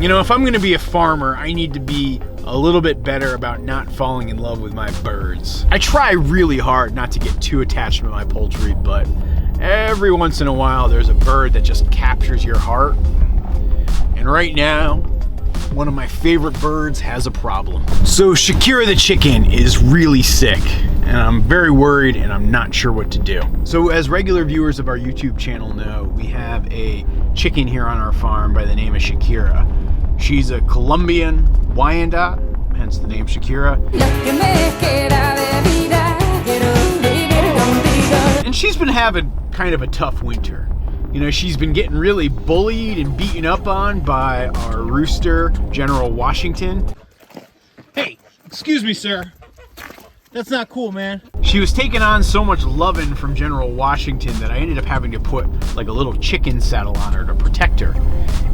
You know, if I'm gonna be a farmer, I need to be a little bit better about not falling in love with my birds. I try really hard not to get too attached to my poultry, but every once in a while there's a bird that just captures your heart. And right now, one of my favorite birds has a problem. So Shakira the chicken is really sick, and I'm very worried and I'm not sure what to do. So as regular viewers of our YouTube channel know, we have a chicken here on our farm by the name of Shakira. She's a Colombian Wyandotte, hence the name Shakira. And she's been having kind of a tough winter. You know, she's been getting really bullied and beaten up on by our rooster, General Washington. Hey, excuse me, sir. That's not cool, man. She was taking on so much loving from General Washington that I ended up having to put like a little chicken saddle on her to protect her.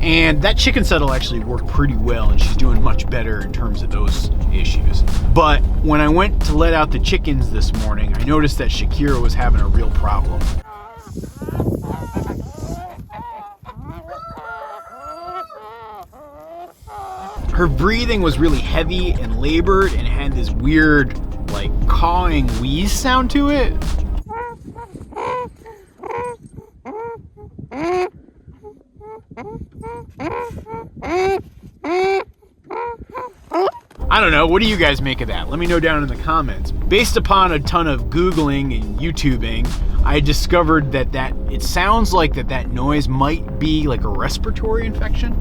And that chicken saddle actually worked pretty well, and she's doing much better in terms of those issues. But when I went to let out the chickens this morning, I noticed that Shakira was having a real problem. Her breathing was really heavy and labored and had this weird, like, cawing wheeze sound to it. I don't know, what do you guys make of that? Let me know down in the comments. Based upon a ton of Googling and YouTubing, I discovered that it sounds like that noise might be like a respiratory infection,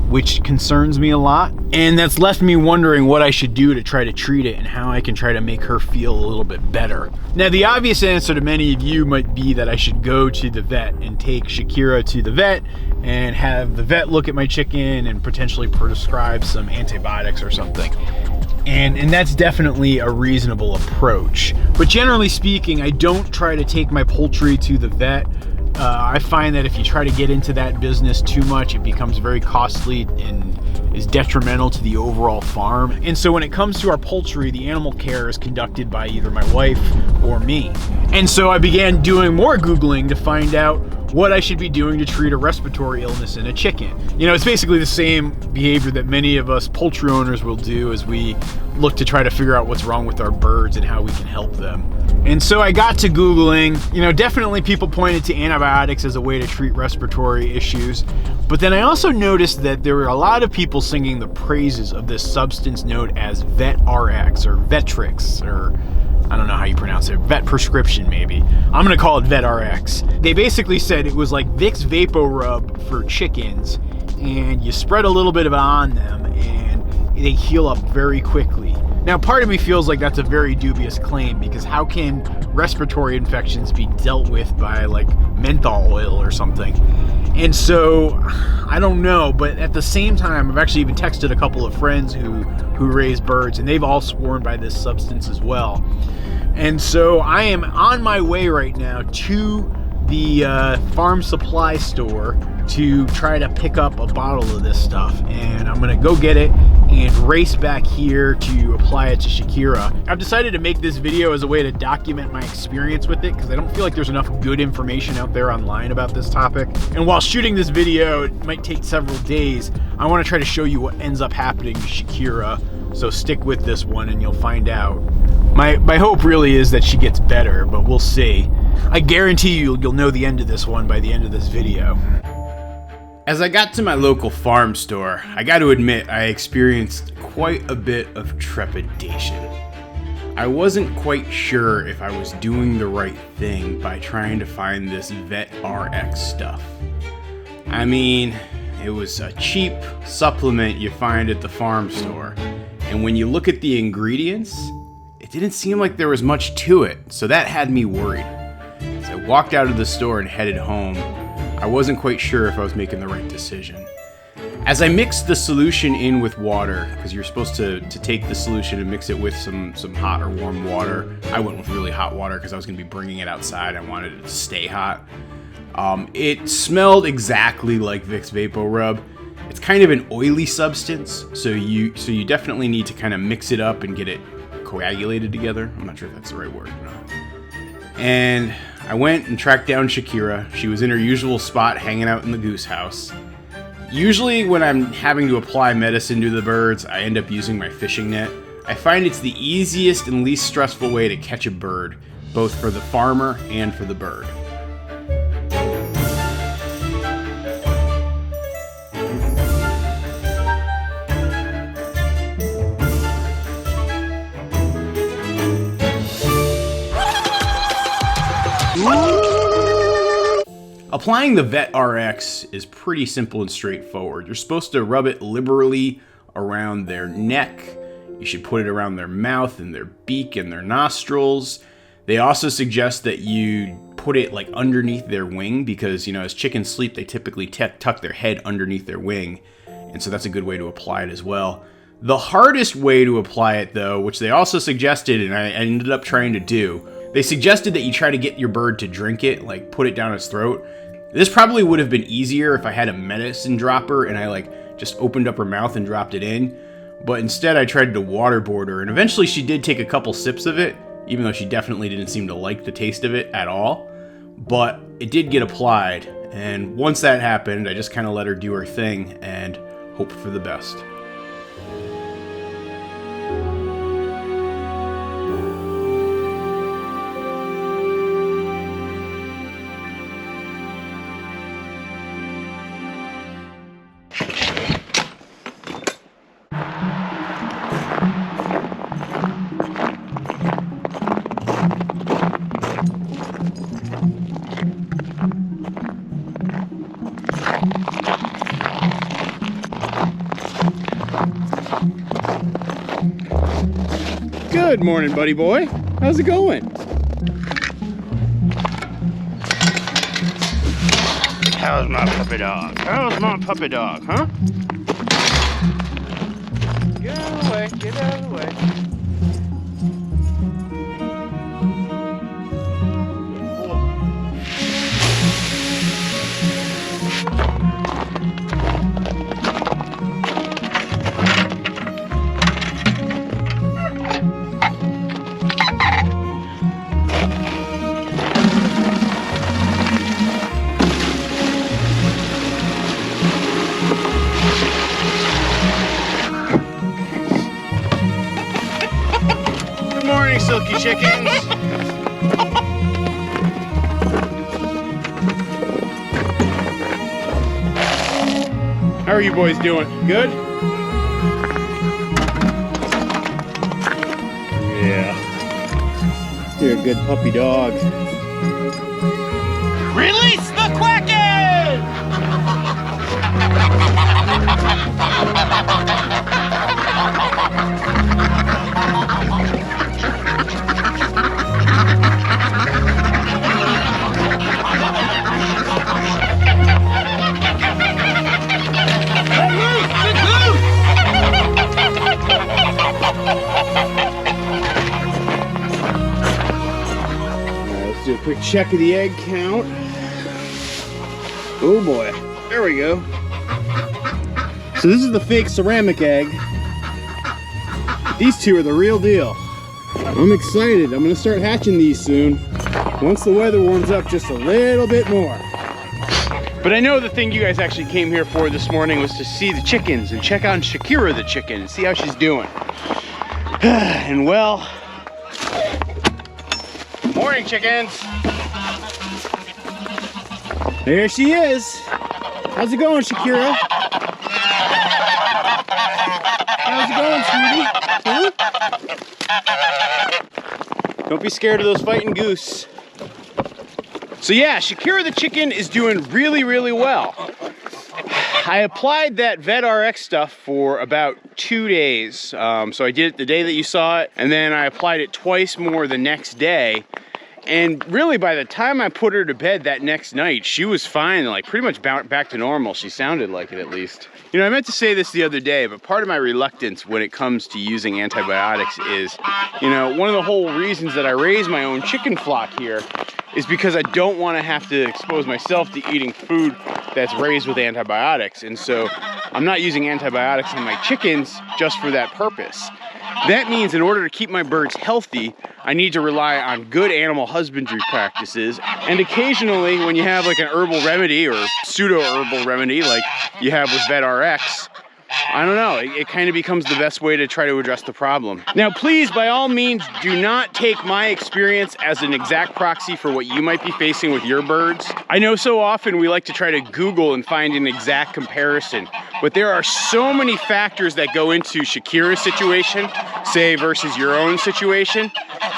which concerns me a lot. And that's left me wondering what I should do to try to treat it and how I can try to make her feel a little bit better. Now, the obvious answer to many of you might be that I should go to the vet and take Shakira to the vet and have the vet look at my chicken and potentially prescribe some antibiotics or something. And that's definitely a reasonable approach. But generally speaking, I don't try to take my poultry to the vet. I find that if you try to get into that business too much, it becomes very costly and is detrimental to the overall farm. And so when it comes to our poultry, the animal care is conducted by either my wife or me. And so I began doing more Googling to find out what I should be doing to treat a respiratory illness in a chicken. You know, it's basically the same behavior that many of us poultry owners will do as we look to try to figure out what's wrong with our birds and how we can help them. And so I got to Googling. You know, definitely people pointed to antibiotics as a way to treat respiratory issues. But then I also noticed that there were a lot of people singing the praises of this substance known as VetRX or VetRX, or I don't know how you pronounce it, vet prescription maybe. I'm gonna call it VetRX. They basically said it was like Vicks Vapor Rub for chickens, and you spread a little bit of it on them and they heal up very quickly. Now, part of me feels like that's a very dubious claim, because how can respiratory infections be dealt with by like menthol oil or something? And so, I don't know, but at the same time, I've actually even texted a couple of friends who raise birds, and they've all sworn by this substance as well. And so I am on my way right now to the farm supply store to try to pick up a bottle of this stuff, and I'm gonna go get it and race back here to apply it to Shakira. I've decided to make this video as a way to document my experience with it, because I don't feel like there's enough good information out there online about this topic. And while shooting this video, it might take several days, I want to try to show you what ends up happening to Shakira. So stick with this one and you'll find out. My hope really is that she gets better, but we'll see. I guarantee you'll know the end of this one by the end of this video. As I got to my local farm store, I got to admit I experienced quite a bit of trepidation. I wasn't quite sure if I was doing the right thing by trying to find this VetRX stuff. I mean, it was a cheap supplement you find at the farm store, and when you look at the ingredients, it didn't seem like there was much to it, so that had me worried. As I walked out of the store and headed home, I wasn't quite sure if I was making the right decision. As I mixed the solution in with water, because you're supposed to take the solution and mix it with some hot or warm water. I went with really hot water because I was going to be bringing it outside. I wanted it to stay hot. It smelled exactly like Vicks Vapor Rub. It's kind of an oily substance, so you definitely need to kind of mix it up and get it coagulated together. I'm not sure if that's the right word or not. And I went and tracked down Shakira. She was in her usual spot hanging out in the goose house. Usually when I'm having to apply medicine to the birds, I end up using my fishing net. I find it's the easiest and least stressful way to catch a bird, both for the farmer and for the bird. Applying the VetRX is pretty simple and straightforward. You're supposed to rub it liberally around their neck. You should put it around their mouth and their beak and their nostrils. They also suggest that you put it like underneath their wing because, you know, as chickens sleep, they typically tuck their head underneath their wing. And so that's a good way to apply it as well. The hardest way to apply it though, which they also suggested and I ended up trying to do, they suggested that you try to get your bird to drink it, like put it down its throat. This probably would have been easier if I had a medicine dropper and I like just opened up her mouth and dropped it in. But instead I tried to waterboard her and eventually she did take a couple sips of it, even though she definitely didn't seem to like the taste of it at all. But it did get applied, and once that happened, I just kind of let her do her thing and hope for the best. Good morning, buddy boy. How's it going? How's my puppy dog? How's my puppy dog, huh? Get out of the way, get out of the way. Good morning, silky chickens. How are you boys doing? Good? Yeah. You're a good puppy dog. Release the Kraken! Let's do a quick check of the egg count. Oh boy, there we go. So this is the fake ceramic egg. These two are the real deal. I'm excited. I'm gonna start hatching these soon, once the weather warms up just a little bit more. But I know the thing you guys actually came here for this morning was to see the chickens and check on Shakira the Chicken and see how she's doing. And well, morning chickens. There she is. How's it going, Shakira? How's it going, sweetie? Huh? Don't be scared of those fighting goose. So yeah, Shakira the Chicken is doing really, really well. I applied that VetRX stuff for about 2 days. So I did it the day that you saw it, and then I applied it twice more the next day. And really, by the time I put her to bed that next night, she was fine, like pretty much back to normal. She sounded like it, at least. You know, I meant to say this the other day, but part of my reluctance when it comes to using antibiotics is, you know, one of the whole reasons that I raise my own chicken flock here is because I don't want to have to expose myself to eating food that's raised with antibiotics. And so I'm not using antibiotics on my chickens just for that purpose. That means in order to keep my birds healthy, I need to rely on good animal husbandry practices. And occasionally, when you have like an herbal remedy or pseudo-herbal remedy like you have with VetRX, I don't know, it kind of becomes the best way to try to address the problem. Now, please, by all means, do not take my experience as an exact proxy for what you might be facing with your birds. I know so often we like to try to Google and find an exact comparison, but there are so many factors that go into Shakira's situation, say, versus your own situation,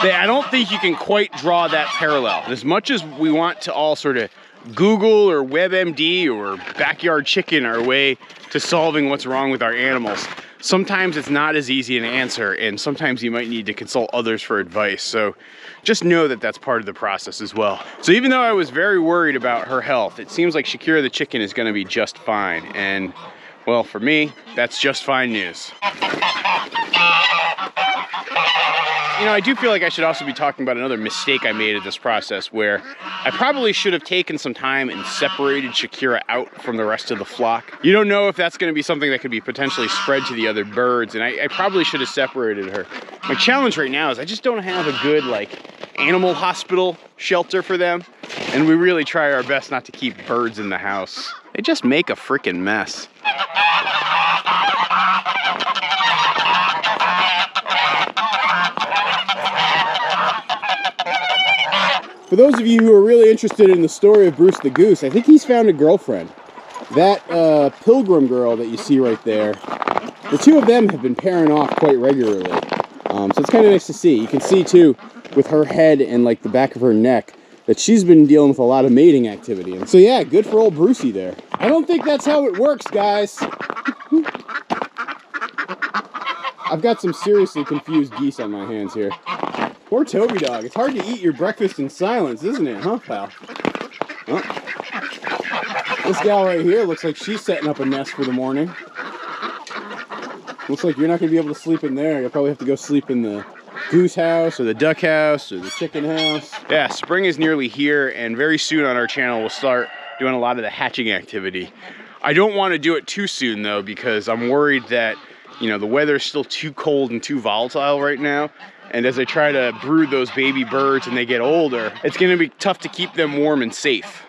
that I don't think you can quite draw that parallel. As much as we want to all sort of Google or WebMD or Backyard Chicken our way to solving what's wrong with our animals, sometimes it's not as easy an answer, and sometimes you might need to consult others for advice. So just know that that's part of the process as well. So even though I was very worried about her health, it seems like Shakira the chicken is going to be just fine. And well, for me, that's just fine news. You know, I do feel like I should also be talking about another mistake I made in this process, where I probably should have taken some time and separated Shakira out from the rest of the flock. You don't know if that's going to be something that could be potentially spread to the other birds, and I probably should have separated her. My challenge right now is I just don't have a good, like, animal hospital shelter for them, and we really try our best not to keep birds in the house. They just make a freaking mess. For those of you who are really interested in the story of Bruce the Goose, I think he's found a girlfriend. That Pilgrim girl that you see right there, the two of them have been pairing off quite regularly. So it's kind of nice to see. You can see too, with her head and like the back of her neck, that she's been dealing with a lot of mating activity. And so yeah, good for old Brucey there. I don't think that's how it works, guys. I've got some seriously confused geese on my hands here. Poor Toby dog. It's hard to eat your breakfast in silence, isn't it, huh, pal? Oh. This gal right here looks like she's setting up a nest for the morning. Looks like you're not going to be able to sleep in there. You'll probably have to go sleep in the goose house or the duck house or the chicken house. Yeah, spring is nearly here, and very soon on our channel we'll start doing a lot of the hatching activity. I don't want to do it too soon though, because I'm worried that, you know, the weather is still too cold and too volatile right now. And as I try to brood those baby birds and they get older, it's going to be tough to keep them warm and safe.